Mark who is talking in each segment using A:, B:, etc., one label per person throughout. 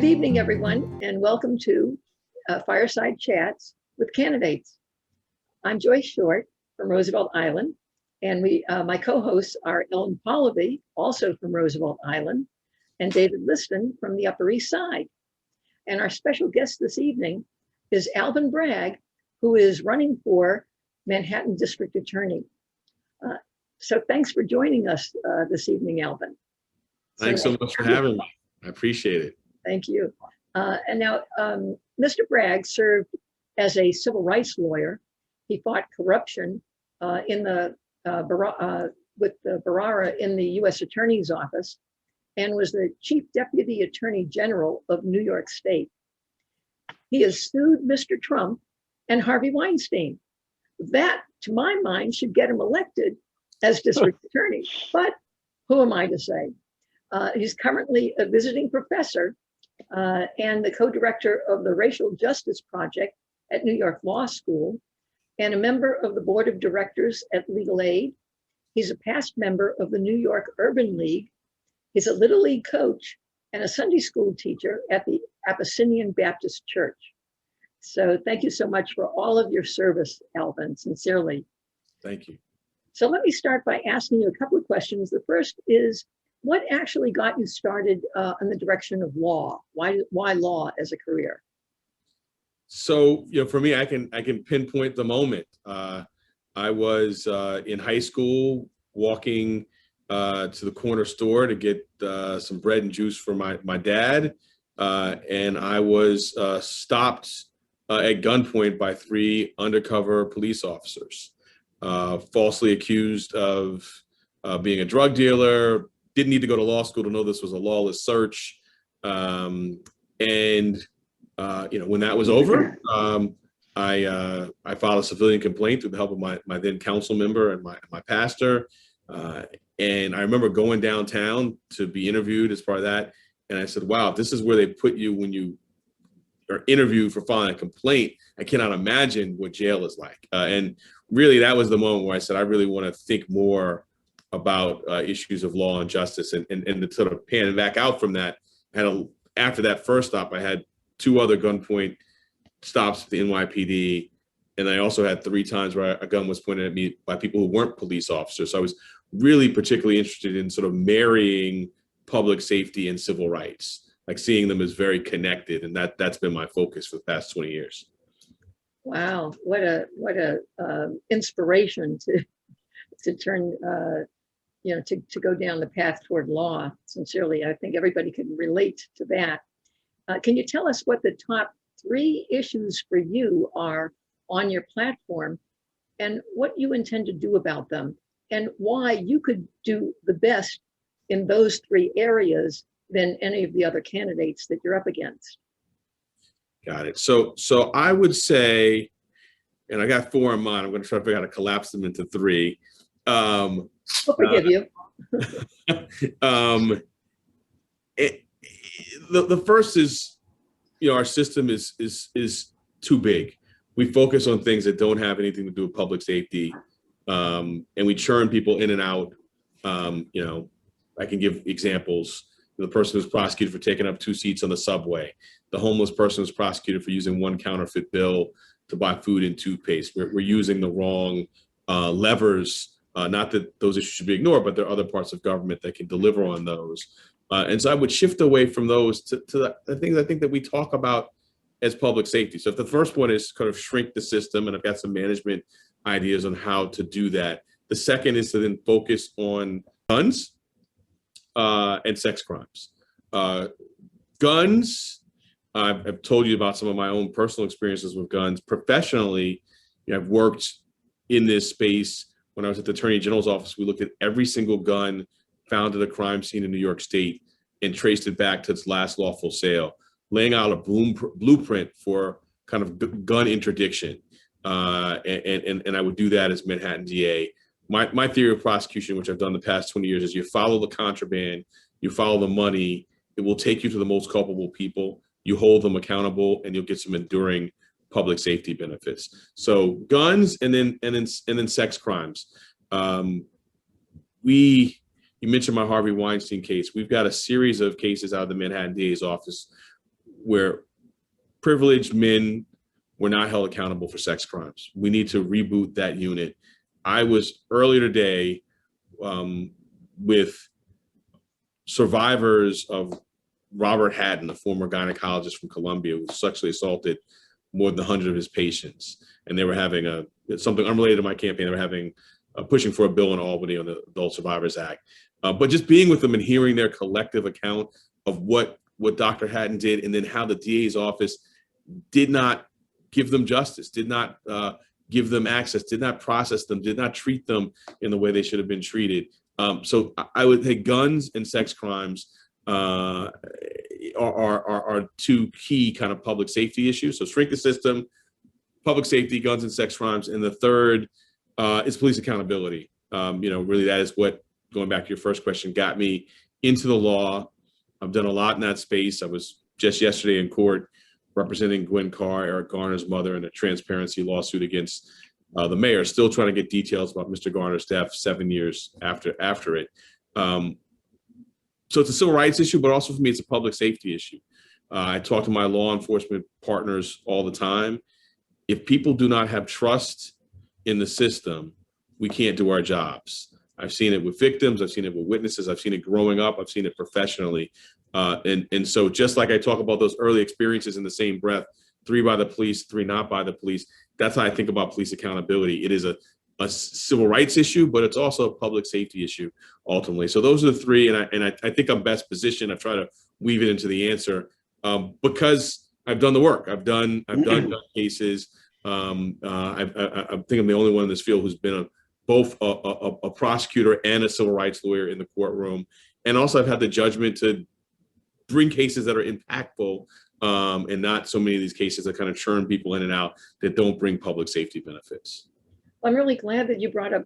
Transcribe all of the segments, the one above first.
A: evening, everyone, and welcome to Fireside Chats with Candidates. I'm Joyce Short from Roosevelt Island, and my co-hosts are Ellen Pallavi, also from Roosevelt Island, and David Liston from the Upper East Side. And our special guest this evening is Alvin Bragg, who is running for Manhattan District Attorney. So thanks for joining us this evening, Alvin.
B: Thanks so much for having me. I appreciate it.
A: Thank you. And now, Mr. Bragg served as a civil rights lawyer. He fought corruption with the Barara in the U.S. Attorney's Office and was the Chief Deputy Attorney General of New York State. He has sued Mr. Trump and Harvey Weinstein. That, to my mind, should get him elected as district attorney. But who am I to say? He's currently a visiting professor and the co-director of the Racial Justice Project at New York Law School and a member of the board of directors at Legal Aid. He's a past member of the New York Urban League. He's a Little League coach and a Sunday school teacher at the Abyssinian Baptist Church. So thank you so much for all of your service, Alvin, sincerely.
B: Thank you.
A: So let me start by asking you a couple of questions. The first is, what actually got you started in the direction of law? Why law as a career?
B: So, for me, I can pinpoint the moment. I was in high school walking to the corner store to get some bread and juice for my dad, and I was stopped at gunpoint by 3 undercover police officers, falsely accused of being a drug dealer. Didn't need to go to law school to know this was a lawless search. When that was over, I filed a civilian complaint with the help of my then council member and my pastor. And I remember going downtown to be interviewed as part of that. And I said, wow, if this is where they put you when you are interviewed for filing a complaint, I cannot imagine what jail is like. And really, that was the moment where I said, I really want to think more about issues of law and justice, and to sort of pan back out from that. After that first stop, I had 2 other gunpoint stops at the NYPD, and I also had 3 times where a gun was pointed at me by people who weren't police officers. So I was really particularly interested in sort of marrying public safety and civil rights, like seeing them as very connected, and that's been my focus for the past 20 years.
A: Wow, what a inspiration to turn. To go down the path toward law. Sincerely, I think everybody can relate to that. Can you tell us what the top 3 issues for you are on your platform and what you intend to do about them and why you could do the best in those 3 areas than any of the other candidates that you're up against?
B: Got it. So I would say, and I got 4 in mind, I'm going to try to figure out how to collapse them into 3.
A: I'll forgive you.
B: The first is, our system is too big. We focus on things that don't have anything to do with public safety, and we churn people in and out. I can give examples. The person who's prosecuted for taking up 2 seats on the subway. The homeless person who's prosecuted for using 1 counterfeit bill to buy food and toothpaste. We're using the wrong levers. Not that those issues should be ignored, but there are other parts of government that can deliver on those. And so I would shift away from those to the things I think that we talk about as public safety. So if the first one is kind of shrink the system, and I've got some management ideas on how to do that. The second is to then focus on guns and sex crimes. Guns, I've told you about some of my own personal experiences with guns. Professionally, I've worked in this space. When I was at the Attorney General's office, we looked at every single gun found at a crime scene in New York State and traced it back to its last lawful sale, laying out a blueprint for kind of gun interdiction. And I would do that as Manhattan DA. My theory of prosecution, which I've done the past 20 years, is you follow the contraband, you follow the money, it will take you to the most culpable people, you hold them accountable, and you'll get some enduring public safety benefits. So guns and then sex crimes. You mentioned my Harvey Weinstein case. We've got a series of cases out of the Manhattan DA's office where privileged men were not held accountable for sex crimes. We need to reboot that unit. I was earlier today with survivors of Robert Haddon, a former gynecologist from Columbia, who sexually assaulted more than 100 of his patients. And they were having something unrelated to my campaign. They were having pushing for a bill in Albany on the Adult Survivors Act. But just being with them and hearing their collective account of what Dr. Haddon did, and then how the DA's office did not give them justice, did not give them access, did not process them, did not treat them in the way they should have been treated. So I would say guns and sex crimes are two key kind of public safety issues. So shrink the system, public safety, guns and sex crimes. And the third is police accountability. Really that is what, going back to your first question, got me into the law. I've done a lot in that space. I was just yesterday in court representing Gwen Carr, Eric Garner's mother, in a transparency lawsuit against the mayor, still trying to get details about Mr. Garner's death 7 years after it. So it's a civil rights issue, but also for me, it's a public safety issue. I talk to my law enforcement partners all the time. If people do not have trust in the system, we can't do our jobs. I've seen it with victims. I've seen it with witnesses. I've seen it growing up. I've seen it professionally. And so just like I talk about those early experiences in the same breath, 3 by the police, 3 not by the police, that's how I think about police accountability. It is a civil rights issue, but it's also a public safety issue ultimately. So those are the 3, and I think I'm best positioned. I've tried to weave it into the answer because I've done the work. I've done cases. I think I'm the only one in this field who's been both a prosecutor and a civil rights lawyer in the courtroom. And also I've had the judgment to bring cases that are impactful and not so many of these cases that kind of churn people in and out that don't bring public safety benefits.
A: I'm really glad that you brought up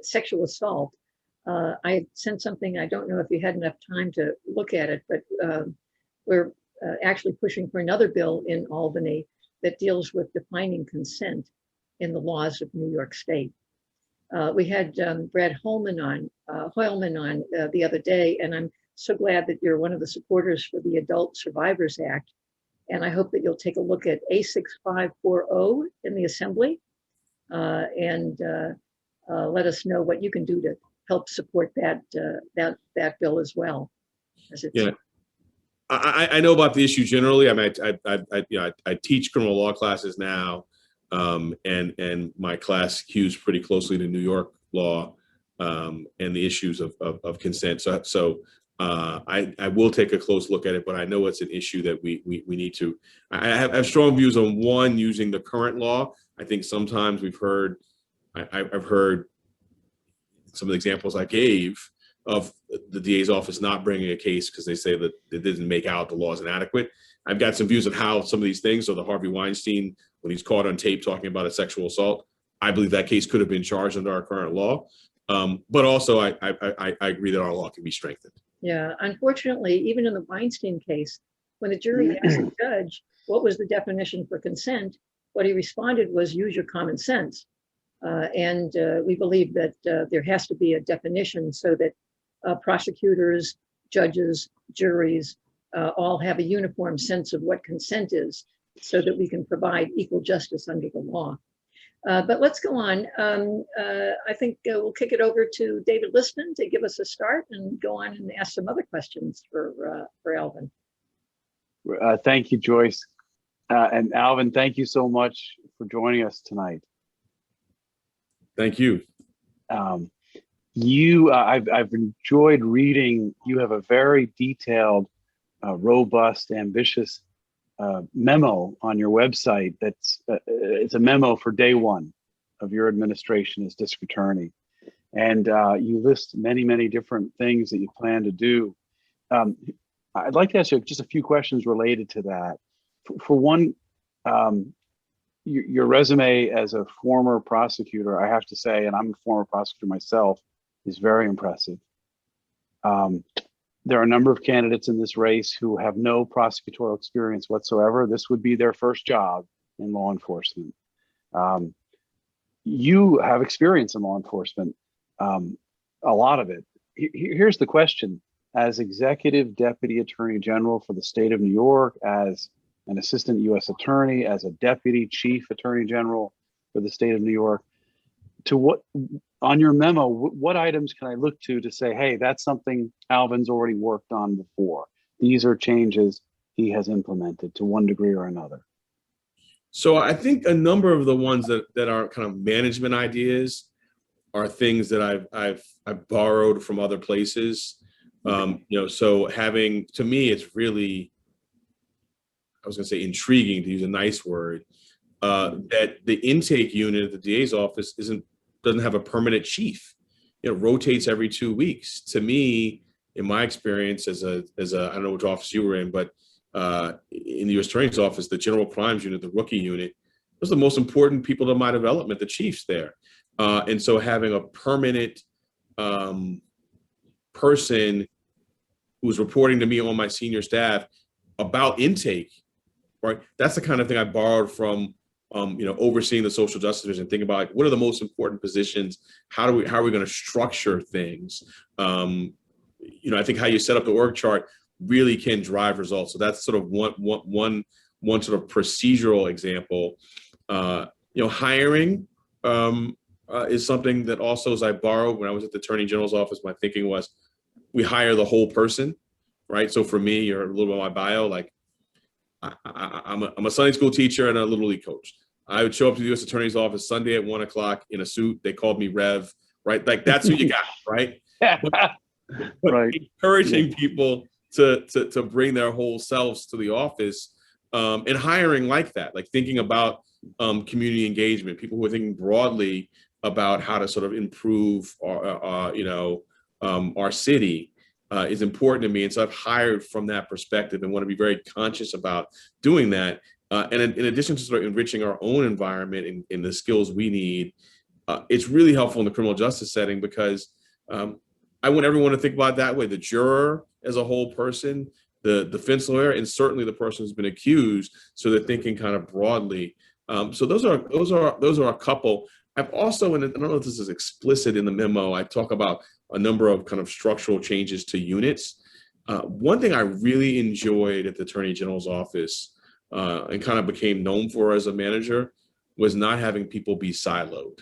A: sexual assault. I sent something, I don't know if you had enough time to look at it, but we're actually pushing for another bill in Albany that deals with defining consent in the laws of New York State. We had Brad Hoylman on the other day, and I'm so glad that you're one of the supporters for the Adult Survivors Act. And I hope that you'll take a look at A6540 in the Assembly and let us know what you can do to help support that bill as well.
B: Yeah, I know about the issue generally. I mean, I teach criminal law classes now, and my class hews pretty closely to New York law and the issues of consent. So I will take a close look at it, but I know it's an issue that we need to. I have strong views on one, using the current law. I think sometimes I've heard some of the examples I gave of the DA's office not bringing a case because they say that it didn't make out the law is inadequate. I've got some views on how some of these things, so the Harvey Weinstein, when he's caught on tape talking about a sexual assault, I believe that case could have been charged under our current law. But also I agree that our law can be strengthened.
A: Yeah, unfortunately, even in the Weinstein case, when the jury asked the judge what was the definition for consent, what he responded was use your common sense. And we believe that there has to be a definition so that prosecutors, judges, juries all have a uniform sense of what consent is so that we can provide equal justice under the law. But let's go on. I think we'll kick it over to David Listman to give us a start and go on and ask some other questions for Alvin.
C: Thank you, Joyce. And Alvin, thank you so much for joining us tonight.
B: Thank you.
C: I've enjoyed reading. You have a very detailed, robust, ambitious memo on your website. It's a memo for day one of your administration as district attorney, and you list many different things that you plan to do. I'd like to ask you just a few questions related to that. For one, your resume as a former prosecutor, I have to say, and I'm a former prosecutor myself, is very impressive. There are a number of candidates in this race who have no prosecutorial experience whatsoever. This would be their first job in law enforcement. You have experience in law enforcement, a lot of it. Here's the question. As Executive Deputy Attorney General for the state of New York, as an assistant U.S. attorney, as a deputy chief attorney general for the state of New York. To what, on your memo, what items can I look to say, hey, that's something Alvin's already worked on before? These are changes he has implemented to one degree or another.
B: So I think a number of the ones that are kind of management ideas are things that I've borrowed from other places. So having, to me, it's really, I was going to say intriguing, to use a nice word, that the intake unit at the DA's office doesn't have a permanent chief. It rotates every 2 weeks. To me, in my experience as a I don't know which office you were in, but in the U.S. Attorney's Office, the General Crimes Unit, the rookie unit, those are the most important people to my development, the chiefs there. And so having a permanent person who's reporting to me on my senior staff about intake, right? That's the kind of thing I borrowed from, overseeing the social justice division, thinking about, like, what are the most important positions? How are we going to structure things? I think how you set up the org chart really can drive results. So that's sort of one sort of procedural example. Hiring is something that also, as I borrowed when I was at the Attorney General's office, my thinking was we hire the whole person, right? So for me, you're a little bit of my bio, like I'm a Sunday school teacher and a Little League coach. I would show up to the U.S. Attorney's office Sunday at 1 o'clock in a suit. They called me Rev, right? Like that's who you got, right? But
C: Right.
B: Encouraging people to bring their whole selves to the office, and hiring like that, like thinking about community engagement, people who are thinking broadly about how to sort of improve our city is important to me. And so I've hired from that perspective and want to be very conscious about doing that. And in addition to sort of enriching our own environment and the skills we need, it's really helpful in the criminal justice setting because I want everyone to think about it that way. The juror as a whole person, the defense lawyer, and certainly the person who's been accused, so they're thinking kind of broadly. So those are a couple. I've also, and I don't know if this is explicit in the memo, I talk about a number of kind of structural changes to units. One thing I really enjoyed at the Attorney General's office and kind of became known for as a manager was not having people be siloed,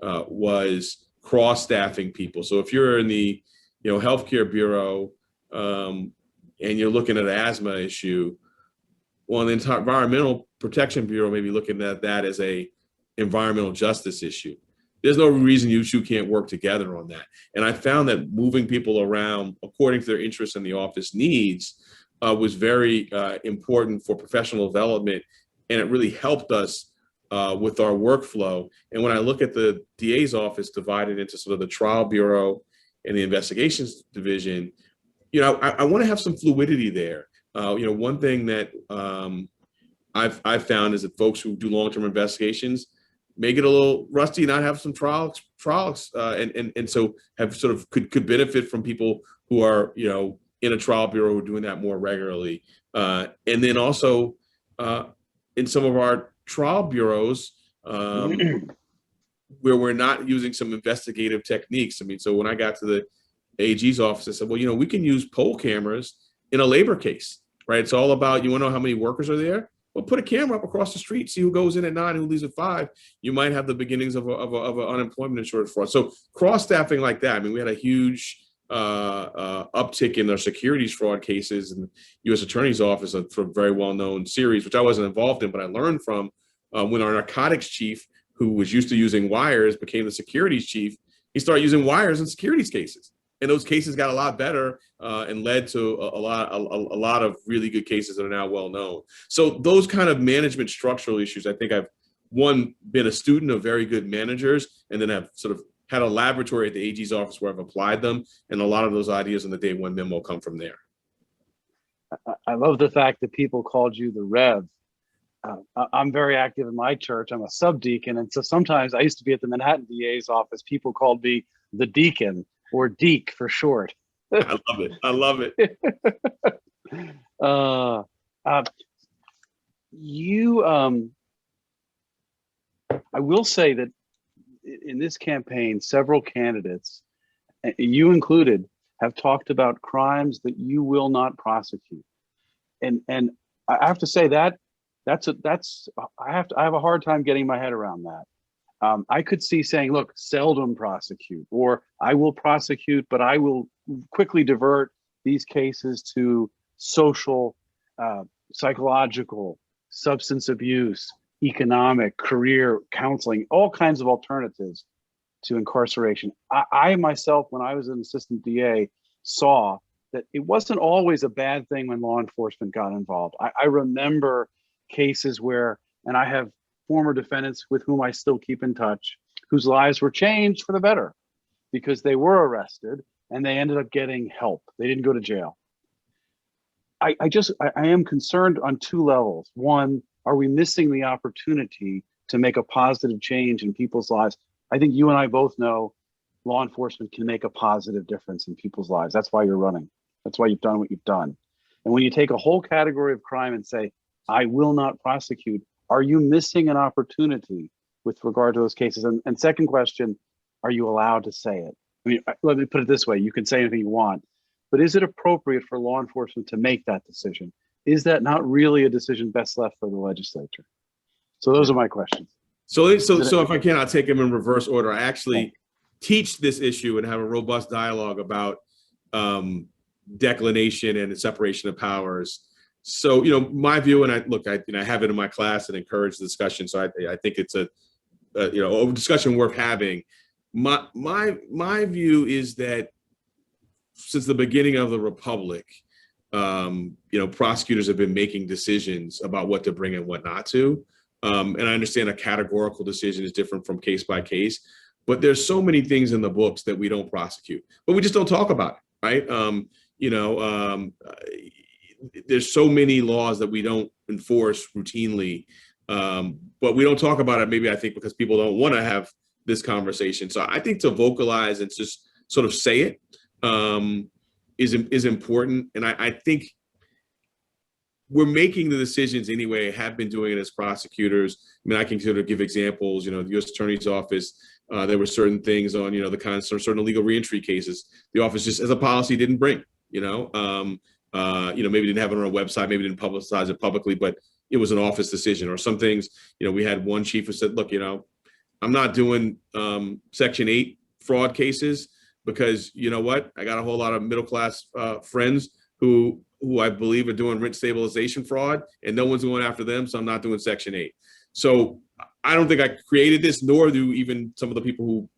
B: was cross-staffing people. So if you're in the healthcare bureau and you're looking at an asthma issue, well, the Environmental Protection Bureau may be looking at that as a environmental justice issue. There's no reason you two can't work together on that. And I found that moving people around according to their interests and the office needs was very important for professional development. And it really helped us with our workflow. And when I look at the DA's office divided into sort of the trial bureau and the investigations division, I want to have some fluidity there. One thing that I've found is that folks who do long-term investigations may get a little rusty, not have some trials, and so have sort of could benefit from people who are in a trial bureau who are doing that more regularly. And then also in some of our trial bureaus where we're not using some investigative techniques. I mean, so when I got to the AG's office, I said, well, we can use poll cameras in a labor case, right? It's all about, you want to know how many workers are there? Well, put a camera up across the street, see who goes in at 9, who leaves at 5. You might have the beginnings of an unemployment insurance fraud. So cross-staffing like that. I mean, we had a huge uptick in our securities fraud cases in the U.S. Attorney's Office, a very well-known series, which I wasn't involved in, but I learned from when our narcotics chief, who was used to using wires, became the securities chief. He started using wires in securities cases. And those cases got a lot better and led to a lot of really good cases that are now well known. So those kind of management structural issues, I think I've been a student of very good managers, and then I've sort of had a laboratory at the AG's office where I've applied them, and a lot of those ideas in the day one memo come from there.
C: I love the fact that people called you the Rev. I'm very active in my church. I'm a subdeacon, and so sometimes I used to be at the Manhattan DA's office. People called me the deacon, or Deke for short.
B: I love it. I love it.
C: I will say that in this campaign, several candidates, you included, have talked about crimes that you will not prosecute. And I have to say that I have a hard time getting my head around that. I could see saying, look, seldom prosecute, or I will prosecute, but I will quickly divert these cases to social, psychological, substance abuse, economic, career counseling, all kinds of alternatives to incarceration. I myself, when I was an assistant DA, saw that it wasn't always a bad thing when law enforcement got involved. I remember cases where, and I have former defendants with whom I still keep in touch, whose lives were changed for the better because they were arrested and they ended up getting help. They didn't go to jail. I am concerned on two levels. One, are we missing the opportunity to make a positive change in people's lives? I think you and I both know law enforcement can make a positive difference in people's lives. That's why you're running. That's why you've done what you've done. And when you take a whole category of crime and say, I will not prosecute, are you missing an opportunity with regard to those cases? And second question, are you allowed to say it? I mean, let me put it this way. You can say anything you want, but is it appropriate for law enforcement to make that decision? Is that not really a decision best left for the legislature? So those are my questions.
B: So if I can, I'll take them in reverse order. I actually teach this issue and have a robust dialogue about declination and the separation of powers. So, my view, and I have it in my class and encourage the discussion. So I think it's a discussion worth having. My view is that since the beginning of the Republic, prosecutors have been making decisions about what to bring and what not to. And I understand a categorical decision is different from case by case, but there's so many things in the books that we don't prosecute, but we just don't talk about it, right? There's so many laws that we don't enforce routinely, but we don't talk about it. Maybe I think because people don't want to have this conversation. So I think to vocalize and just sort of say it is important. And I think we're making the decisions anyway, have been doing it as prosecutors. I mean, I can sort of give examples, the U.S. Attorney's Office, there were certain things on, the kind of certain illegal reentry cases, the office just as a policy didn't bring, maybe didn't have it on our website, maybe didn't publicize it publicly, but it was an office decision. Or some things, we had one chief who said, look, I'm not doing Section 8 fraud cases because you know what? I got a whole lot of middle-class friends who I believe are doing rent stabilization fraud, and no one's going after them, so I'm not doing Section 8. So I don't think I created this, nor do even some of the people who,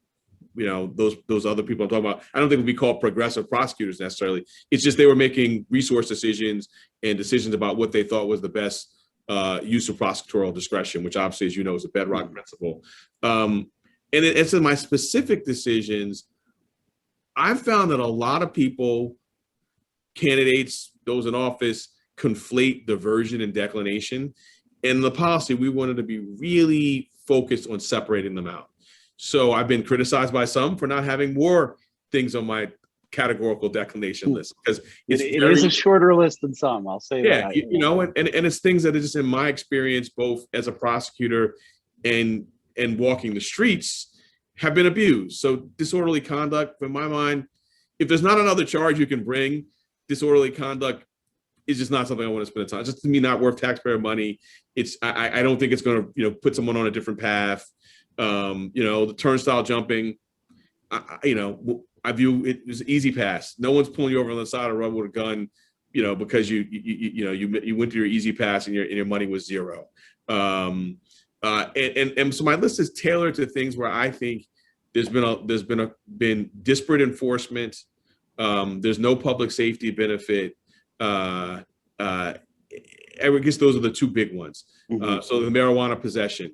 B: those other people I'm talking about, I don't think would be called progressive prosecutors necessarily. It's just they were making resource decisions and decisions about what they thought was the best use of prosecutorial discretion, which obviously, as you know, is a bedrock principle. And as to my specific decisions, I've found that a lot of people, candidates, those in office, conflate diversion and declination. In the policy, we wanted to be really focused on separating them out. So I've been criticized by some for not having more things on my categorical declination list because
C: it is a shorter list than some. I'll say that.
B: And it's things that are just in my experience, both as a prosecutor and walking the streets, have been abused. So disorderly conduct, in my mind, if there's not another charge you can bring, disorderly conduct is just not something I want to spend time. It's just to me not worth taxpayer money. I don't think it's going to put someone on a different path. The turnstile jumping, I view it as an easy pass. No one's pulling you over on the side of the road with a gun, because you went through your easy pass and your money was zero. And so my list is tailored to things where I think there's been disparate enforcement. There's no public safety benefit. I guess those are the two big ones.
C: Mm-hmm.
B: So the marijuana possession.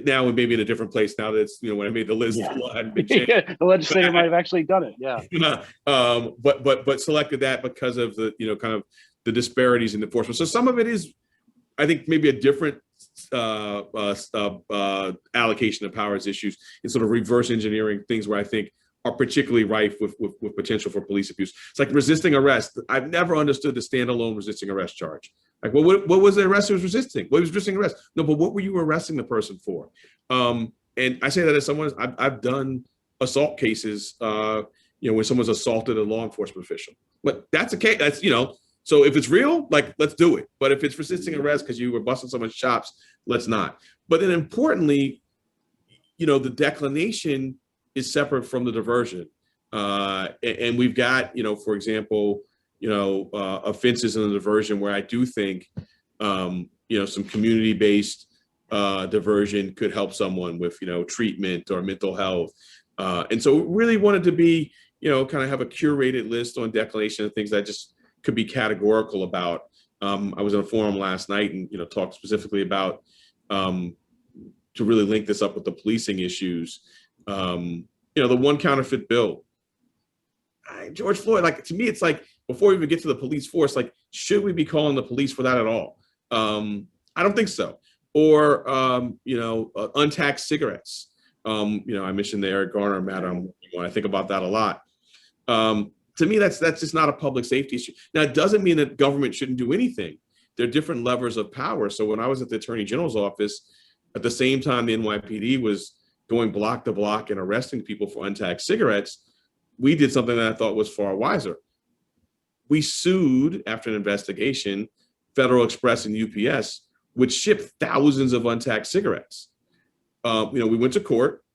B: Now we may be in a different place now that it's, when I made the list.
C: Yeah. The legislature might have actually done it. Yeah.
B: But selected that because of the, kind of the disparities in enforcement. So some of it is, I think, maybe a different allocation of powers issues and sort of reverse engineering things where I think are particularly rife with potential for police abuse. It's like resisting arrest. I've never understood the standalone resisting arrest charge. Like, well, what was the arrest he was resisting? What was resisting arrest? No, but what were you arresting the person for? And I say that as someone, I've done assault cases, when someone's assaulted a law enforcement official. But that's a case, that's, So if it's real, like, let's do it. But if it's resisting arrest because you were busting someone's chops, let's not. But then importantly, the declination is separate from the diversion. And we've got, for example, offenses in the diversion where I do think, some community-based diversion could help someone with, treatment or mental health. And so really wanted to be, kind of have a curated list on declination of things that just could be categorical about. I was in a forum last night and, talked specifically about, to really link this up with the policing issues, the one counterfeit bill. George Floyd, like, to me, it's like, before we even get to the police force, like, should we be calling the police for that at all? I don't think so. Or, untaxed cigarettes. I mentioned the Eric Garner matter. I think about that a lot. To me, that's just not a public safety issue. Now, it doesn't mean that government shouldn't do anything. There are different levers of power. So when I was at the Attorney General's office, at the same time the NYPD was going block to block and arresting people for untaxed cigarettes, we did something that I thought was far wiser. We sued, after an investigation, Federal Express and UPS, which shipped thousands of untaxed cigarettes. We went to court.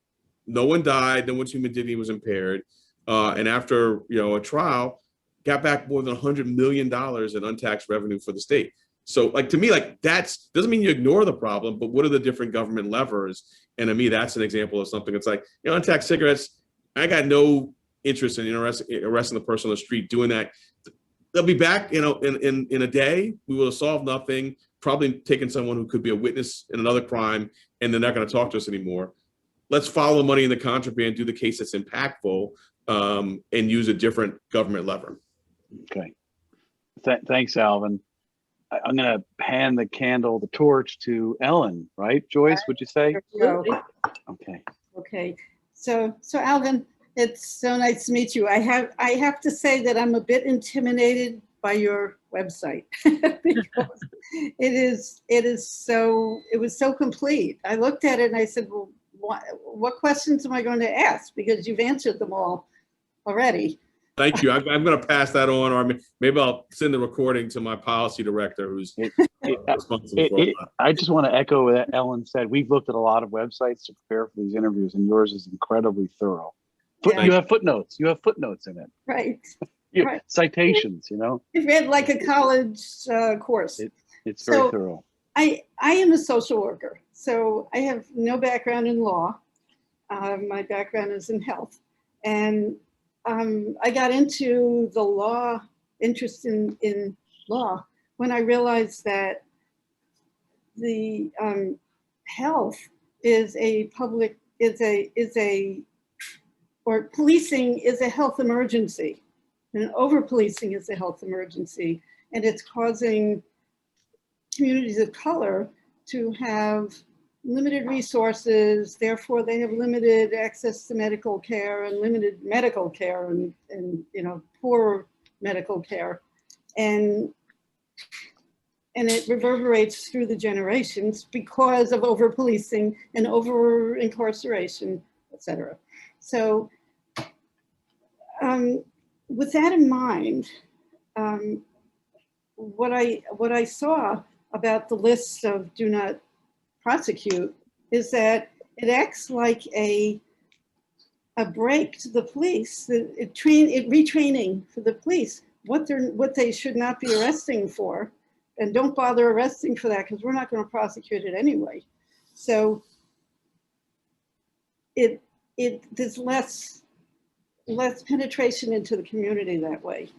B: No one died. No one's human dignity was impaired. And after a trial, got back more than $100 million in untaxed revenue for the state. So, like, to me, like, that's doesn't mean you ignore the problem, but what are the different government levers? And to me, that's an example of something that's like, untaxed cigarettes. I got no interest in arresting the person on the street doing that. They'll be back, in a day. We will have solved nothing. Probably taken someone who could be a witness in another crime, and they're not going to talk to us anymore. Let's follow the money in the contraband, do the case that's impactful, and use a different government lever.
C: Okay. Thanks, Alvin. I'm going to hand the torch to Ellen, right? Joyce, would you say? Okay.
D: Okay. So Alvin, it's so nice to meet you. I have to say that I'm a bit intimidated by your website because it was so complete. I looked at it and I said, well, what questions am I going to ask? Because you've answered them all already.
B: Thank you. I'm going to pass that on, or maybe I'll send the recording to my policy director, who's responsible for it.
C: I just want to echo what Ellen said. We've looked at a lot of websites to prepare for these interviews, and yours is incredibly thorough. You have footnotes. You have footnotes in it.
D: Right.
C: Right. Citations.
D: You've read like a college course.
C: It's very thorough.
D: I am a social worker, so I have no background in law. My background is in health, and I got into the interest in law when I realized that the health is or policing is a health emergency, and over-policing is a health emergency, and it's causing communities of color to have limited resources, therefore they have limited access to medical care and limited medical care and poor medical care. And it reverberates through the generations because of over-policing and over-incarceration, et cetera. So with that in mind, what I saw about the list of do not prosecute is that it acts like a break to the police. It retraining for the police what they should not be arresting for, and don't bother arresting for that because we're not going to prosecute it anyway. So there's less penetration into the community that way,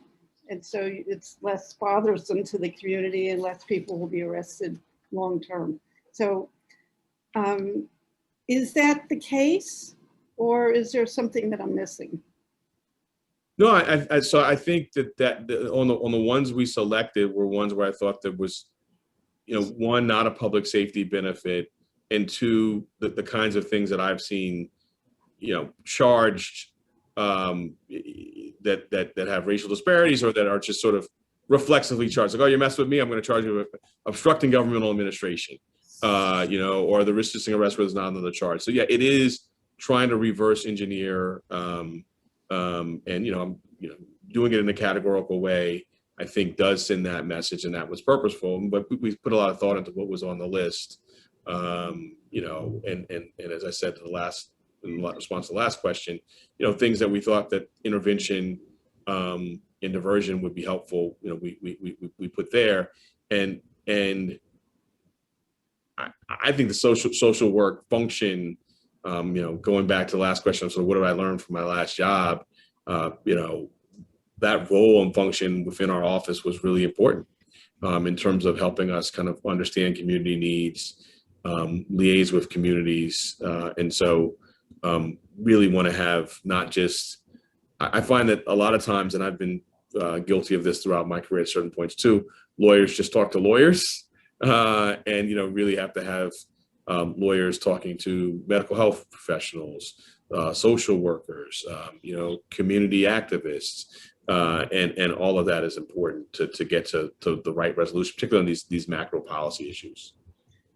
D: and so it's less bothersome to the community, and less people will be arrested long term. So is that the case, or is there something that I'm missing?
B: No, so I think that on the ones we selected were ones where I thought there was, one, not a public safety benefit, and two, the kinds of things that I've seen, charged that have racial disparities, or that are just sort of reflexively charged. Like, oh, you mess with me, I'm going to charge you with obstructing governmental administration, or the resisting arrest where there's not another charge. So yeah, it is trying to reverse engineer, and I'm doing it in a categorical way, I think does send that message, and that was purposeful. But we put a lot of thought into what was on the list, you know, and as I said to the last, in response to the last question, you know, things that we thought that intervention and diversion would be helpful, you know, we put there, and I think the social work function, you know, going back to the last question, so what did I learn from my last job? You know, that role and function within our office was really important in terms of helping us kind of understand community needs, liaise with communities, and so really want to have not just. I find that a lot of times, and I've been guilty of this throughout my career at certain points too, lawyers just talk to lawyers, and you know, really have to have lawyers talking to medical health professionals, social workers, you know, community activists, and all of that is important to get to the right resolution, particularly on these macro policy issues.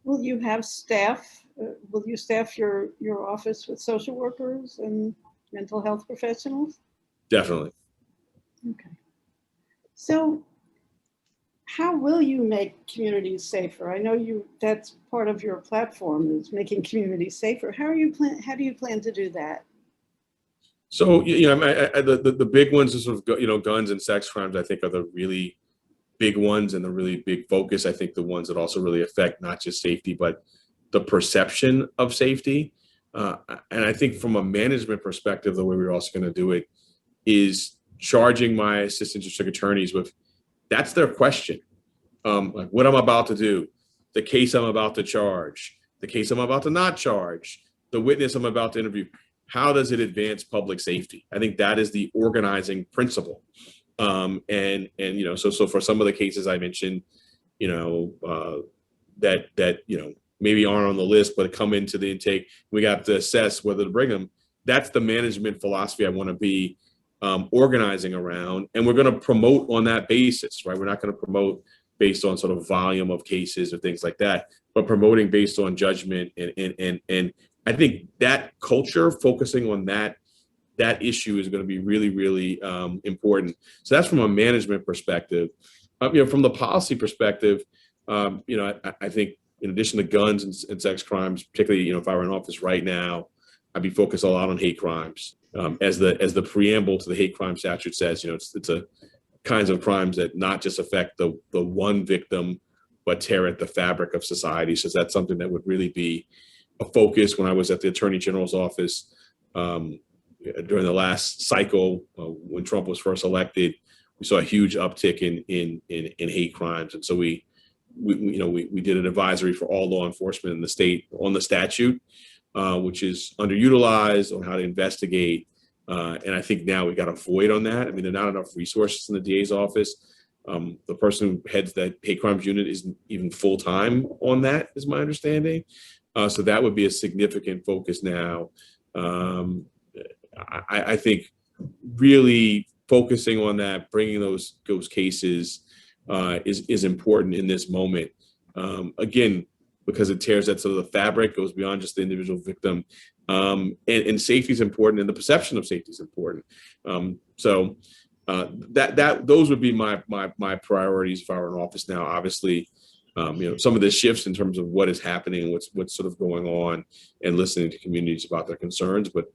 D: Will you have staff? Will you staff your office with social workers and mental health professionals?
B: Definitely.
D: Okay. So how will you make communities safer? I know that's part of your platform, is making communities safer. How do you plan to do that?
B: So, you know, the big ones are sort of, you know, guns and sex crimes, I think, are the really big ones and the really big focus. I think the ones that also really affect not just safety, but the perception of safety. And I think from a management perspective, the way we're also going to do it is charging my assistant district attorneys with, that's their question. Like, what I'm about to do, the case I'm about to charge, the case I'm about to not charge, the witness I'm about to interview. How does it advance public safety? I think that is the organizing principle. And you know, so for some of the cases I mentioned, you know, that you know, maybe aren't on the list, but come into the intake, we got to assess whether to bring them. That's the management philosophy I want to be organizing around, and we're going to promote on that basis, right? We're not going to promote based on sort of volume of cases or things like that, but promoting based on judgment. And I think that culture, focusing on that issue, is going to be really, really important. So that's from a management perspective. You know, from the policy perspective, you know, I think in addition to guns and sex crimes, particularly, you know, if I were in office right now, I'd be focused a lot on hate crimes. As the preamble to the hate crime statute says, you know, it's a kinds of crimes that not just affect the one victim, but tear at the fabric of society. So that's something that would really be a focus. When I was at the Attorney General's office during the last cycle, when Trump was first elected, we saw a huge uptick in hate crimes, and so we did an advisory for all law enforcement in the state on the statute, which is underutilized, on how to investigate. And I think now we got a void on that. I mean, there are not enough resources in the DA's office. The person who heads that hate crimes unit isn't even full-time on that, is my understanding. So that would be a significant focus now. I think really focusing on that, bringing those cases is important in this moment. Again, because it tears at sort of the fabric, goes beyond just the individual victim. And safety is important, and the perception of safety is important. So those would be my priorities if I were in office now. Obviously, you know, some of the shifts in terms of what is happening and what's sort of going on, and listening to communities about their concerns. But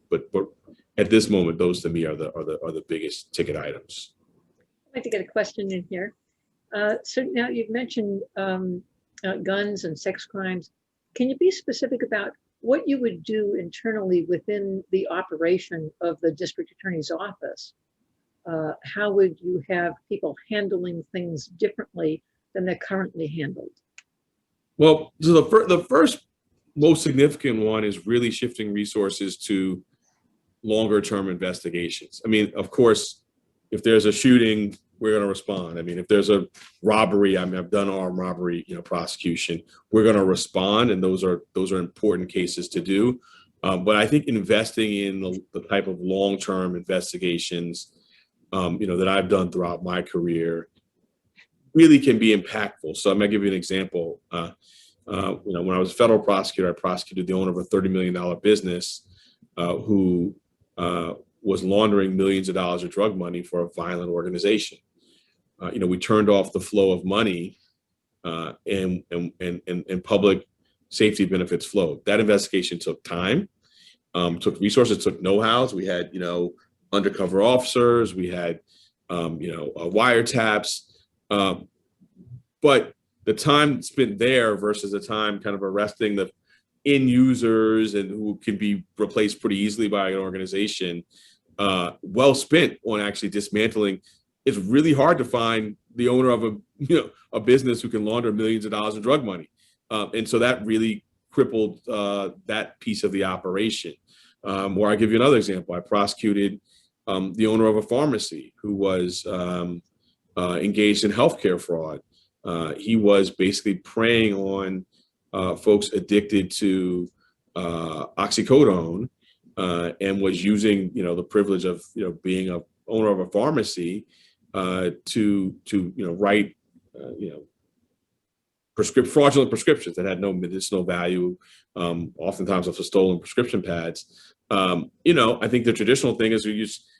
B: at this moment, those to me are the biggest ticket items.
A: I'd like to get a question in here. So now you've mentioned guns and sex crimes. Can you be specific about what you would do internally within the operation of the district attorney's office? How would you have people handling things differently than they're currently handled?
B: Well, so the first most significant one is really shifting resources to longer term investigations. I mean, of course, if there's a shooting, we're going to respond. I mean, if there's a robbery, I mean, I've done armed robbery, you know, prosecution, we're going to respond, and those are important cases to do. But I think investing in the type of long-term investigations, you know, that I've done throughout my career really can be impactful. So I'm going to give you an example. You know, when I was a federal prosecutor, I prosecuted the owner of a $30 million business who was laundering millions of dollars of drug money for a violent organization. we turned off the flow of money, and public safety benefits flowed. That investigation took time, took resources, took know-hows. We had, undercover officers, we had, wiretaps, but the time spent there versus the time kind of arresting the end users and who can be replaced pretty easily by an organization, well spent on actually dismantling. It's really hard to find the owner of a business who can launder millions of dollars in drug money. And so that really crippled that piece of the operation. Or I'll give you another example. I prosecuted the owner of a pharmacy who was engaged in healthcare fraud. He was basically preying on folks addicted to oxycodone, and was using, the privilege of, being a owner of a pharmacy to write, fraudulent prescriptions that had no medicinal value, oftentimes of stolen prescription pads. I think the traditional thing is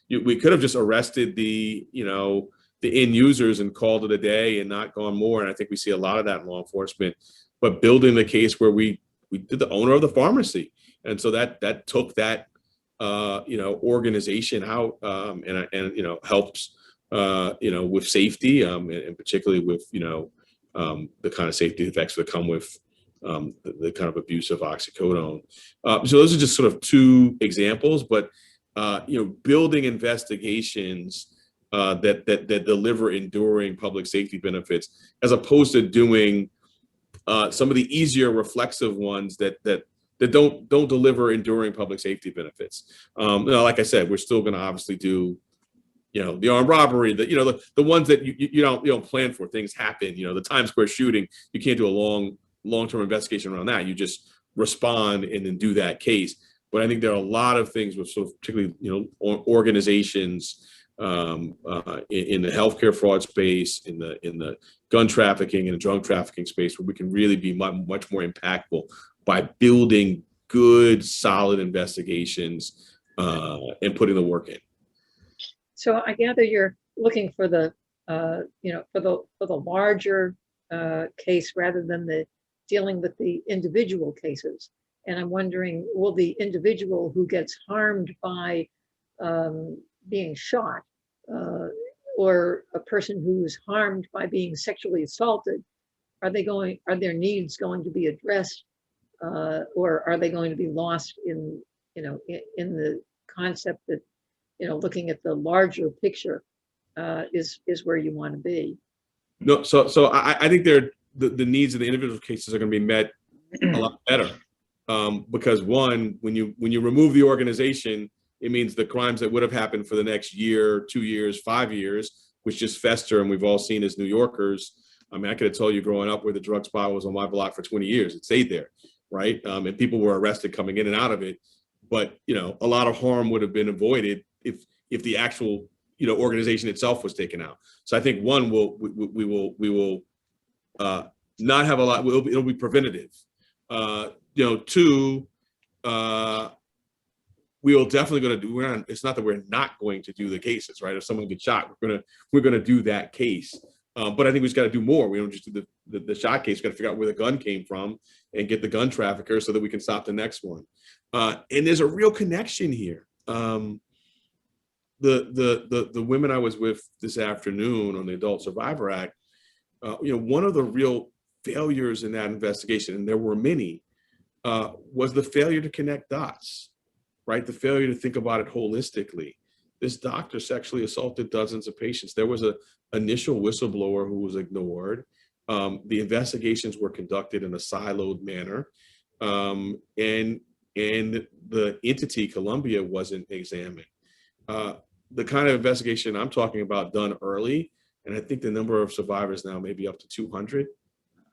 B: we could have just arrested the end users and called it a day and not gone more. And I think we see a lot of that in law enforcement, but building the case where we did the owner of the pharmacy. And so that took that, organization out, and helps, with safety, and particularly with, the kind of safety effects that come with the kind of abuse of oxycodone. So those are just sort of two examples, but building investigations that deliver enduring public safety benefits, as opposed to doing some of the easier reflexive ones that don't deliver enduring public safety benefits. Like I said, we're still going to obviously do the armed robbery, the ones that you don't plan for. Things happen. The Times Square shooting, you can't do a long-term investigation around that. You just respond and then do that case. But I think there are a lot of things with sort of particularly organizations in the healthcare fraud space, in the gun trafficking and the drug trafficking space, where we can really be much more impactful by building good, solid investigations and putting the work in.
A: So I gather you're looking for the for the larger case rather than dealing with the individual cases. And I'm wondering, will the individual who gets harmed by being shot, or a person who is harmed by being sexually assaulted, are their needs going to be addressed, or are they going to be lost in the concept that looking at the larger picture is where you want to be?
B: No, so I think the needs of the individual cases are going to be met a lot better, because one, when you remove the organization, it means the crimes that would have happened for the next year, 2 years, 5 years, which just fester. And we've all seen as New Yorkers. I mean, I could have told you growing up where the drug spot was on my block for 20 years. It stayed there, right? And people were arrested coming in and out of it. But a lot of harm would have been avoided if the actual organization itself was taken out. So I think one, we will not have a lot. It'll be preventative. Two, we will definitely going to do. It's not that we're not going to do the cases, right? If someone gets shot, we're gonna do that case. But I think we just got to do more. We don't just do the shot case. We got to figure out where the gun came from and get the gun trafficker so that we can stop the next one. And there's a real connection here. The women I was with this afternoon on the Adult Survivor Act, one of the real failures in that investigation, and there were many, was the failure to connect dots, right? The failure to think about it holistically. This doctor sexually assaulted dozens of patients. There was an initial whistleblower who was ignored. The investigations were conducted in a siloed manner, and the entity, Columbia, wasn't examined. The kind of investigation I'm talking about done early, and I think the number of survivors now may be up to 200.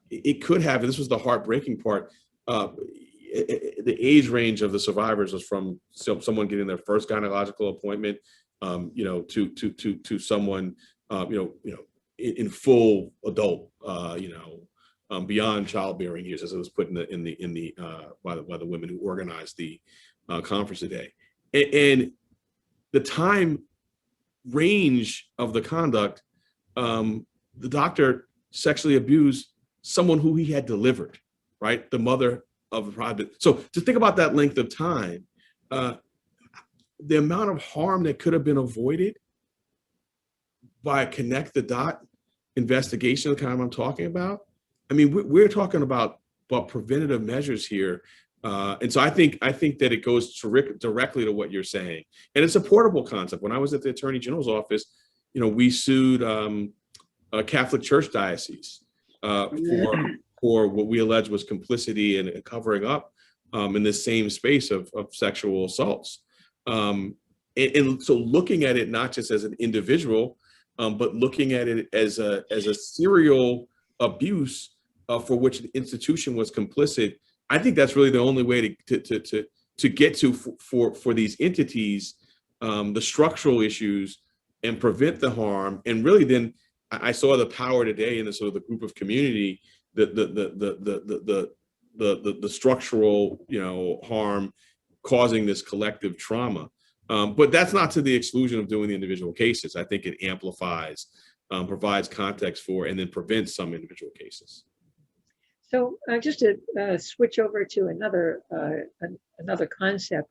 B: It could have, and this was the heartbreaking part, the age range of the survivors was from someone getting their first gynecological appointment, to someone, in full adult, beyond childbearing years, as it was put by the women who organized the conference today, and the time range of the conduct the doctor sexually abused someone who he had delivered, right? The mother of the private. So to think about that length of time, the amount of harm that could have been avoided by a connect the dot investigation, the kind I'm talking about. I mean, we're talking about preventative measures here. And so I think that it goes directly to what you're saying. And it's a portable concept. When I was at the Attorney General's office, we sued a Catholic Church diocese for what we allege was complicity and covering up in this same space of sexual assaults. And so looking at it not just as an individual, but looking at it as a serial abuse for which the institution was complicit, I think that's really the only way to get to for these entities the structural issues and prevent the harm. And really, then I saw the power today in the sort of the group of community, the structural harm causing this collective trauma. But that's not to the exclusion of doing the individual cases. I think it amplifies, provides context for, and then prevents some individual cases.
A: So just to switch over to another concept,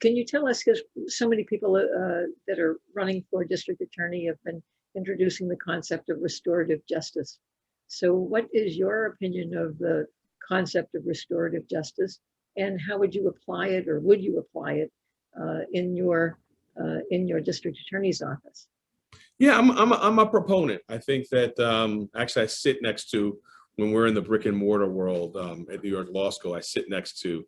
A: can you tell us, because so many people that are running for district attorney have been introducing the concept of restorative justice. So what is your opinion of the concept of restorative justice, and how would you apply it, or would you apply it in your district attorney's office?
B: Yeah, I'm a proponent. I think that actually I sit next to, when we're in the brick and mortar world at New York Law School, I sit next to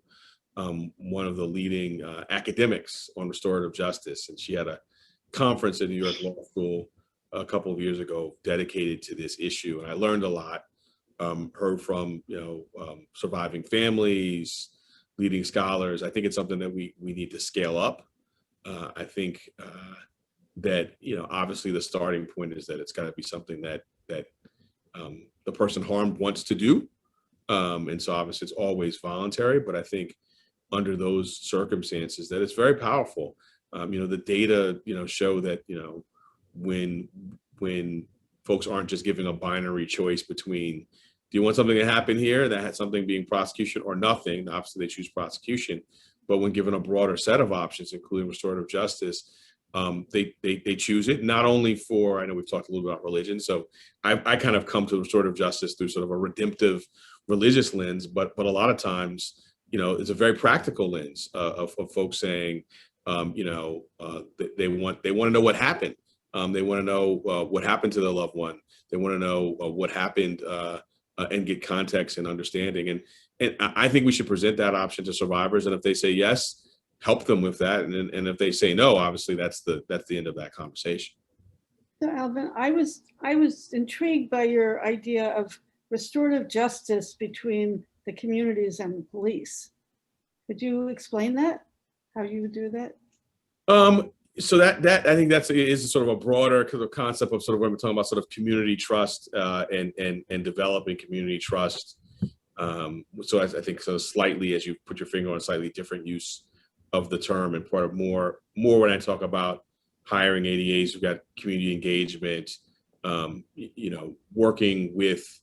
B: one of the leading academics on restorative justice, and she had a conference at New York Law School a couple of years ago dedicated to this issue, and I learned a lot. Heard from surviving families, leading scholars. I think it's something that we need to scale up. I think that obviously the starting point is that it's got to be something that the person harmed wants to do, and so obviously it's always voluntary. But I think under those circumstances that it's very powerful. The data show that when folks aren't just giving a binary choice between, do you want something to happen here that had something being prosecution or nothing? Obviously, they choose prosecution. But when given a broader set of options, including restorative justice, they choose it. Not only for, I know we've talked a little bit about religion, so I kind of come to restorative justice through sort of a redemptive religious lens, but a lot of times, it's a very practical lens of folks saying, they want to know what happened. They want to know what happened to their loved one. They want to know what happened and get context and understanding. And I think we should present that option to survivors. And if they say yes, help them with that. And if they say no, obviously that's the end of that conversation.
D: So Alvin, I was intrigued by your idea of restorative justice between the communities and the police. Could you explain that? How you would do that?
B: So that I think is sort of a broader concept of sort of when we're talking about sort of community trust and developing community trust. So I think so slightly, as you put your finger on, slightly different use of the term, and part of more when I talk about hiring ADAs, we've got community engagement, working with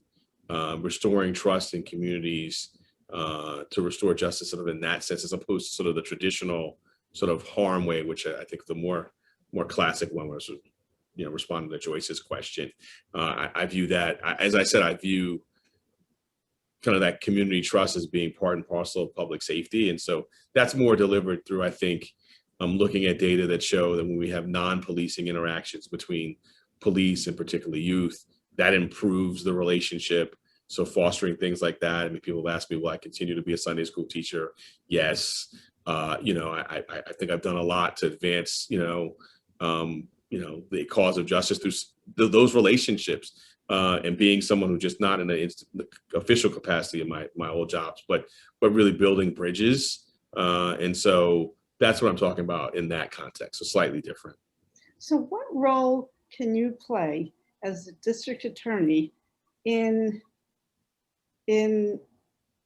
B: restoring trust in communities to restore justice sort of in that sense, as opposed to sort of the traditional sort of harm way, which I think the more classic one was, responding to Joyce's question. I view that, as I said, I view kind of that community trust as being part and parcel of public safety. And so that's more delivered through, I think, looking at data that show that when we have non-policing interactions between police and particularly youth, that improves the relationship. So fostering things like that. I mean, people have asked me, will I continue to be a Sunday school teacher? Yes. I think I've done a lot to advance, the cause of justice through those relationships, and being someone who's just not in an official capacity in my old jobs, but really building bridges. And so that's what I'm talking about in that context, so slightly different.
D: So what role can you play as a district attorney in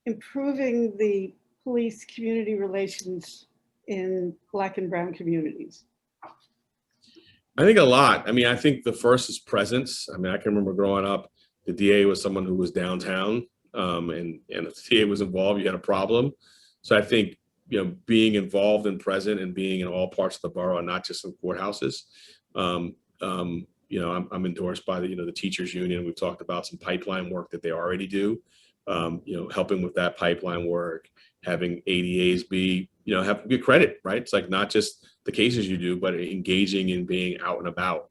D: improving the police community relations in Black and brown communities?
B: I think a lot. I mean, I think the first is presence. I mean, I can remember growing up, the DA was someone who was downtown, and if the DA was involved, you had a problem. So I think, being involved and present and being in all parts of the borough and not just in courthouses. I'm endorsed by the teachers union. We've talked about some pipeline work that they already do, helping with that pipeline work, having ADAs be, have good credit, right? It's like not just the cases you do, but engaging in being out and about.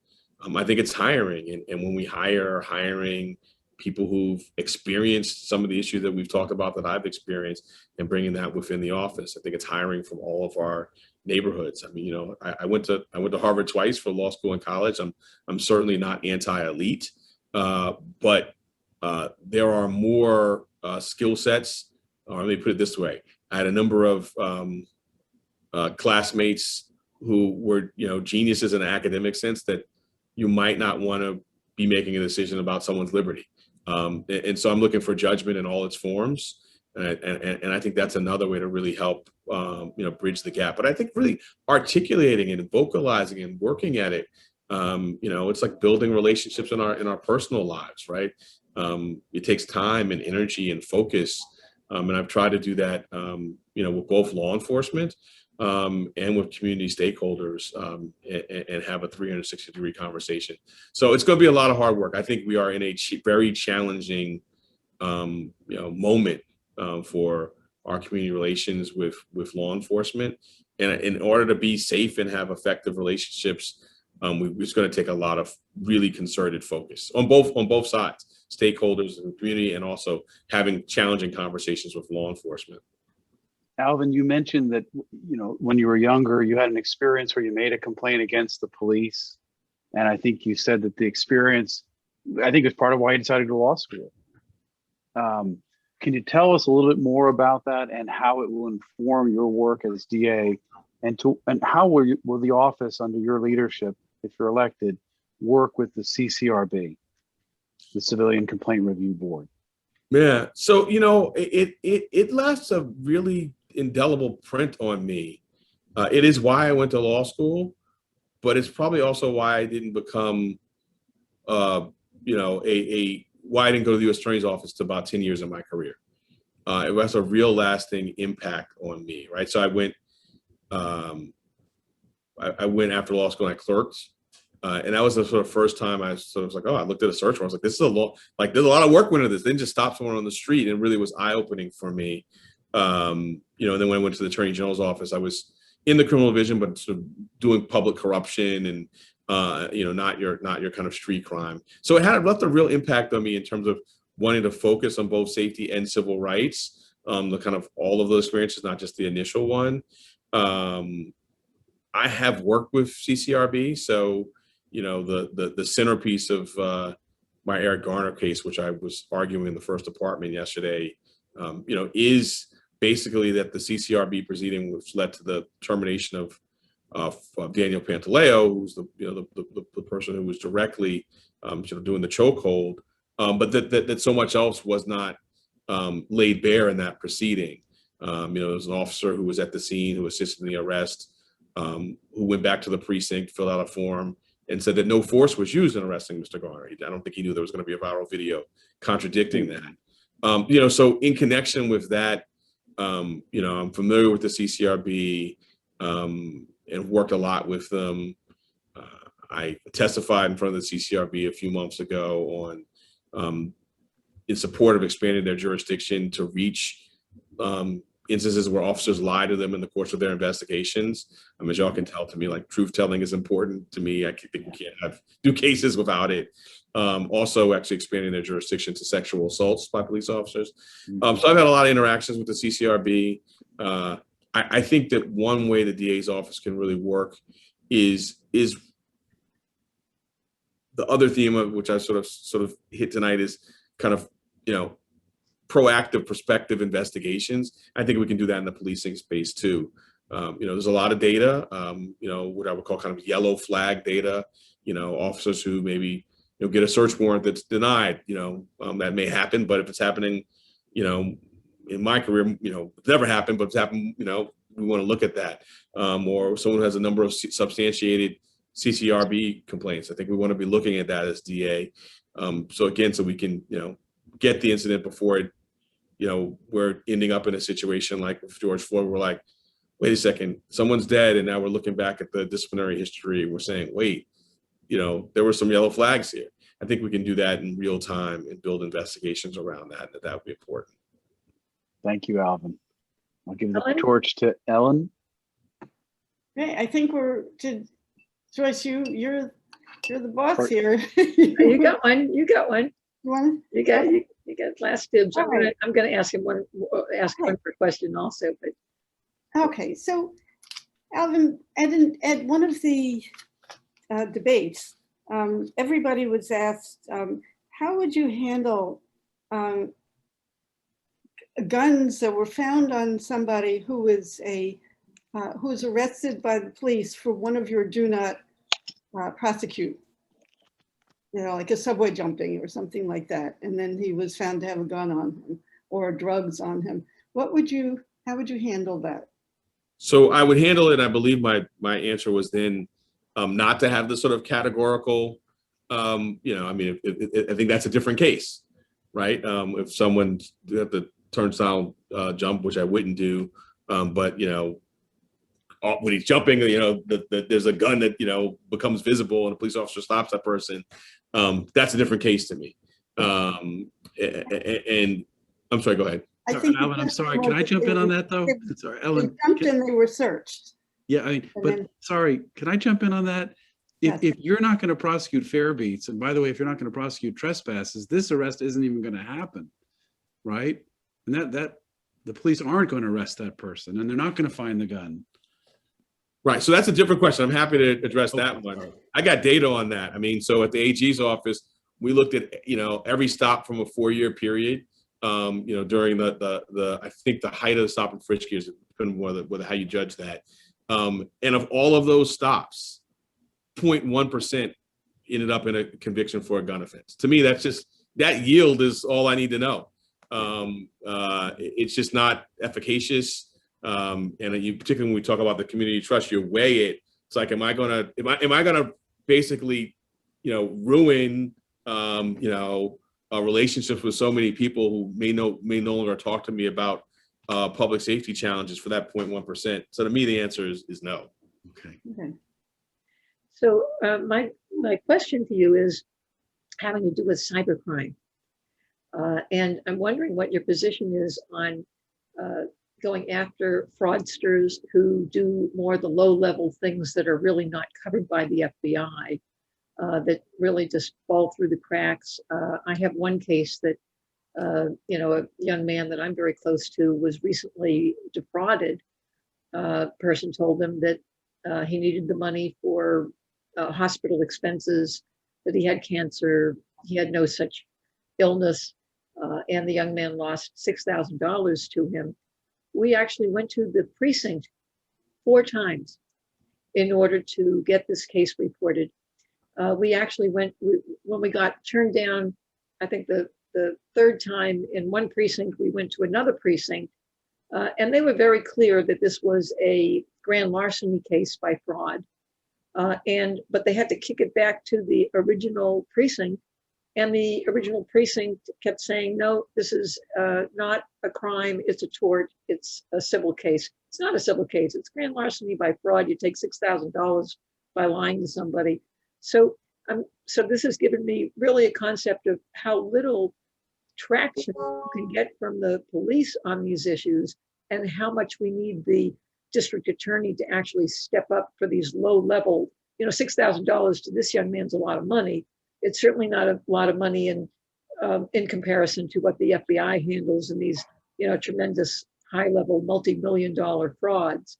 B: I think it's hiring. And when we hiring people who've experienced some of the issues that we've talked about that I've experienced and bringing that within the office. I think it's hiring from all of our neighborhoods. I mean, I went to Harvard twice for law school and college. I'm certainly not anti-elite, but there are more skill sets. Or let me put it this way: I had a number of classmates who were, geniuses in an academic sense that you might not want to be making a decision about someone's liberty. And so I'm looking for judgment in all its forms. And I think that's another way to really help, bridge the gap. But I think really articulating and vocalizing and working at it, it's like building relationships in our personal lives, right? It takes time and energy and focus. And I've tried to do that, with both law enforcement and with community stakeholders, and have a 360-degree conversation. So it's going to be a lot of hard work. I think we are in a very challenging, moment for our community relations with law enforcement. And in order to be safe and have effective relationships, it's going to take a lot of really concerted focus on both sides, stakeholders and community, and also having challenging conversations with law enforcement.
C: Alvin, you mentioned that, when you were younger, you had an experience where you made a complaint against the police. And I think you said that the experience, I think, is part of why you decided to go to law school. Can you tell us a little bit more about that and how it will inform your work as DA, and how will the office under your leadership, if you're elected, work with the CCRB, the Civilian Complaint Review Board?
B: Yeah, so it left a really indelible print on me. It is why I went to law school, but it's probably also why I didn't become, why I didn't go to the U.S. Attorney's Office to about 10 years of my career. It has a real lasting impact on me, right? So I went after law school and I clerked. And that was the sort of first time I sort of was like, oh, I looked at a search warrant. I was like, this is there's a lot of work went into this. Didn't just stop someone on the street. And it really was eye-opening for me. And then when I went to the Attorney General's office, I was in the criminal division, but sort of doing public corruption and, not your kind of street crime. So it left a real impact on me in terms of wanting to focus on both safety and civil rights, the kind of all of those experiences, not just the initial one. I have worked with CCRB, so the centerpiece of my Eric Garner case, which I was arguing in the first department yesterday, is basically that the CCRB proceeding, which led to the termination of Daniel Pantaleo, who's the person who was directly doing the chokehold, but that so much else was not laid bare in that proceeding. There was an officer who was at the scene who assisted in the arrest, who went back to the precinct, filled out a form, and said that no force was used in arresting Mr. Garner. I don't think he knew there was going to be a viral video contradicting that. So in connection with that, I'm familiar with the CCRB and worked a lot with them. I testified in front of the CCRB a few months ago on in support of expanding their jurisdiction to reach instances where officers lie to them in the course of their investigations. As y'all can tell, to me, like, truth telling is important to me. I think we can't do cases without it. Also actually expanding their jurisdiction to sexual assaults by police officers. So I've had a lot of interactions with the CCRB. I think that one way the DA's office can really work is the other theme of which I sort of hit tonight is kind of, proactive prospective investigations. I think we can do that in the policing space too. There's a lot of data, what I would call kind of yellow flag data, officers who maybe, get a search warrant that's denied, that may happen, but if it's happening, in my career, it's never happened, but it's happened, we want to look at that. Or someone who has a number of substantiated CCRB complaints. I think we want to be looking at that as DA. So again, so we can, get the incident before it, we're ending up in a situation like with George Floyd. We're like, wait a second, someone's dead. And now we're looking back at the disciplinary history. And we're saying, wait, there were some yellow flags here. I think we can do that in real time and build investigations around that. And that would be important.
C: Thank you, Alvin. I'll give the
A: Ellen?
C: torch to Ellen.
D: Okay, I think Joyce, you're the boss here.
A: You got one. You got one.
D: You want
A: You got last dibs.
D: All right.
A: I'm gonna ask him one more question also, but
D: Okay, so Alvin, at one of the debates, everybody was asked, how would you handle guns that were found on somebody who was arrested by the police for one of your do not prosecute, like a subway jumping or something like that, and then he was found to have a gun on him or drugs on him. How would you handle that?
B: So I would handle it. I believe my answer was then not to have the sort of categorical, I mean, I think that's a different case, right? If someone at the turnstile jump, which I wouldn't do, but when he's jumping, there's a gun that becomes visible and a police officer stops that person. That's a different case to me. And I'm sorry, go ahead.
D: I think
E: Alvin, I'm sorry. Can I jump in on that though? Sorry, Ellen.
D: They jumped and they were searched.
E: Yeah, but sorry, can I jump in on that? If you're not going to prosecute fare beats, and by the way, if you're not going to prosecute trespasses, this arrest isn't even going to happen, right? And that the police aren't going to arrest that person, and they're not going to find the gun.
B: Right. So that's a different question. I'm happy to address that one. I got data on that. I mean, so at the AG's office, we looked at every stop from a 4-year period. During the I think the height of the stop and frisk years, depending on whether how you judge that. And of all of those stops, 0.1% ended up in a conviction for a gun offense. To me, that yield is all I need to know. It's just not efficacious. And particularly when we talk about the community trust, you weigh it. It's like, am I gonna basically, ruin, relationships with so many people who may no longer talk to me about public safety challenges for that 0.1%. So to me, the answer is no.
E: Okay.
A: okay. So my question to you is having to do with cybercrime. And I'm wondering what your position is on going after fraudsters who do more the low-level things that are really not covered by the FBI, that really just fall through the cracks. I have one case that, a young man that I'm very close to was recently defrauded. Person told him that he needed the money for hospital expenses, that he had cancer, he had no such illness, and the young man lost $6,000 to him. We actually went to the precinct 4 times in order to get this case reported. We actually went, when we got turned down, I think the 3rd time in one precinct, we went to another precinct, and they were very clear that this was a grand larceny case by fraud. But they had to kick it back to the original precinct, and the original precinct kept saying, no, this is not a crime, it's a tort, it's a civil case. It's not a civil case, it's grand larceny by fraud. You take $6,000 by lying to somebody. So this has given me really a concept of how little traction you can get from the police on these issues, and how much we need the district attorney to actually step up for these low level, $6,000 to this young man's a lot of money. It's certainly not a lot of money in comparison to what the FBI handles in these, tremendous high level multi-million-dollar frauds.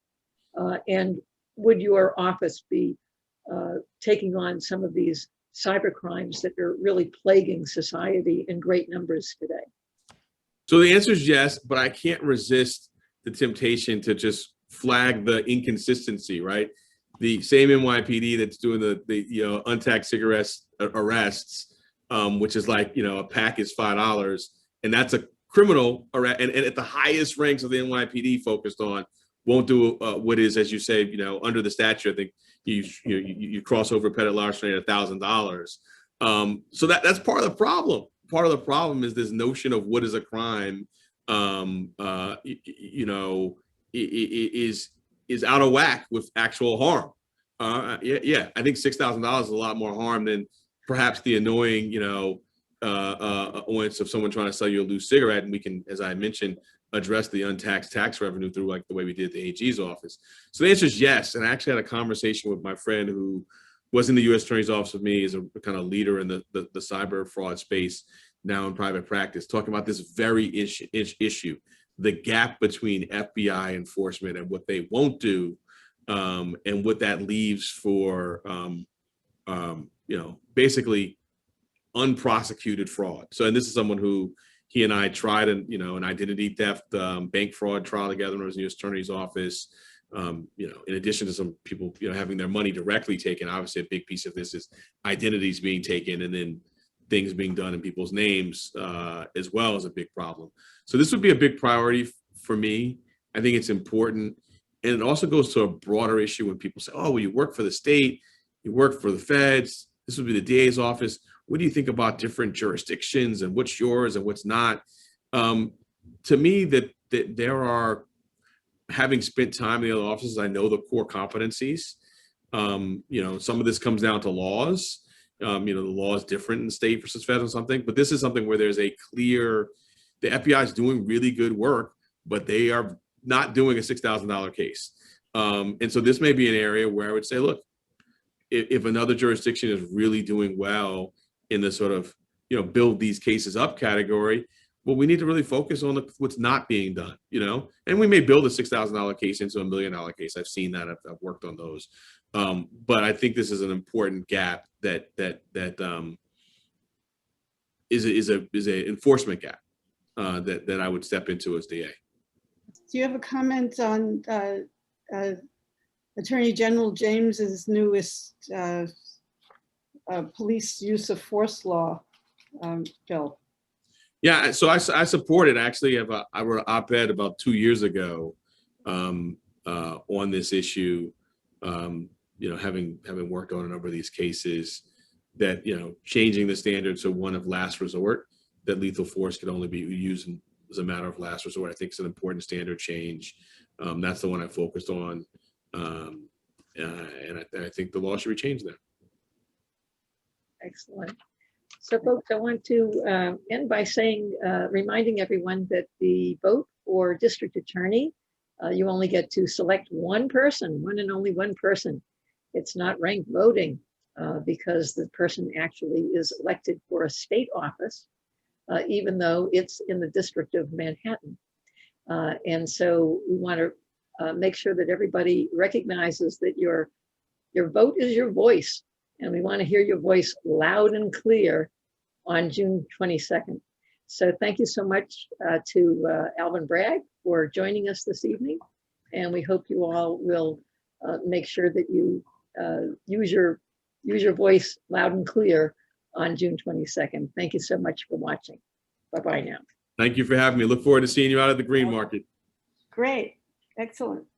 A: And would your office be taking on some of these cyber crimes that are really plaguing society in great numbers today?
B: So the answer is yes, but I can't resist the temptation to just flag the inconsistency, right? The same NYPD that's doing the untagged cigarettes arrests, which is like, a pack is $5, and that's a criminal arrest, and at the highest ranks of the NYPD focused on won't do what is, as you say, you know, under the statute. I think you cross over petty larceny at $1,000. So that's part of the problem. Part of the problem is this notion of what is a crime, you know, is out of whack with actual harm. Yeah, I think $6,000 is a lot more harm than perhaps the annoying, you know, annoyance of someone trying to sell you a loose cigarette. And we can, as I mentioned, address the untaxed tax revenue through like the way we did at the AG's office. So the answer is yes. And I actually had a conversation with my friend who was in the U.S. Attorney's office with me as a kind of leader in the cyber fraud space now in private practice, talking about this very issue, the gap between FBI enforcement and what they won't do, and what that leaves for, you know, basically unprosecuted fraud. So, and this is someone who he and I tried an identity theft, bank fraud trial together when I was in the U.S. Attorney's office. You know, in addition to some people, you know, having their money directly taken, obviously a big piece of this is identities being taken and then things being done in people's names, as well as a big problem. So this would be a big priority for me. I think it's important. And it also goes to a broader issue when people say, oh, well, you work for the state, you work for the feds, this would be the DA's office. What do you think about different jurisdictions and what's yours and what's not? To me, that there are, having spent time in the other offices, I know the core competencies. You know, some of this comes down to laws. You know, the law is different in state versus federal or something, but this is something where there's a clear, the FBI is doing really good work, but they are not doing a $6,000 case. And so this may be an area where I would say, look, if another jurisdiction is really doing well in the sort of, you know, build these cases up category, well, we need to really focus on what's not being done, you know, and we may build a $6,000 case into a $1 million case. I've seen that. I've worked on those. But I think this is an important gap that is a enforcement gap that I would step into as DA.
D: Do you have a comment on Attorney General James's newest police use of force law bill?
B: Yeah, so I support it. Actually, I wrote an op-ed about 2 years ago on this issue. You know, having worked on a number of these cases, that, you know, changing the standard to one of last resort, that lethal force can only be used as a matter of last resort. I think it's an important standard change. That's the one I focused on, and I think the law should be changed there.
A: Excellent. So folks, I want to end by saying, reminding everyone that the vote for district attorney, you only get to select one person, one and only one person. It's not ranked voting because the person actually is elected for a state office, even though it's in the District of Manhattan. And so we want to make sure that everybody recognizes that your vote is your voice. And we want to hear your voice loud and clear on June 22nd. So thank you so much to Alvin Bragg for joining us this evening. And we hope you all will make sure that you use your voice loud and clear on June 22nd. Thank you so much for watching. Bye-bye now.
B: Thank you for having me. Look forward to seeing you out at the Green Market.
D: Great. Excellent.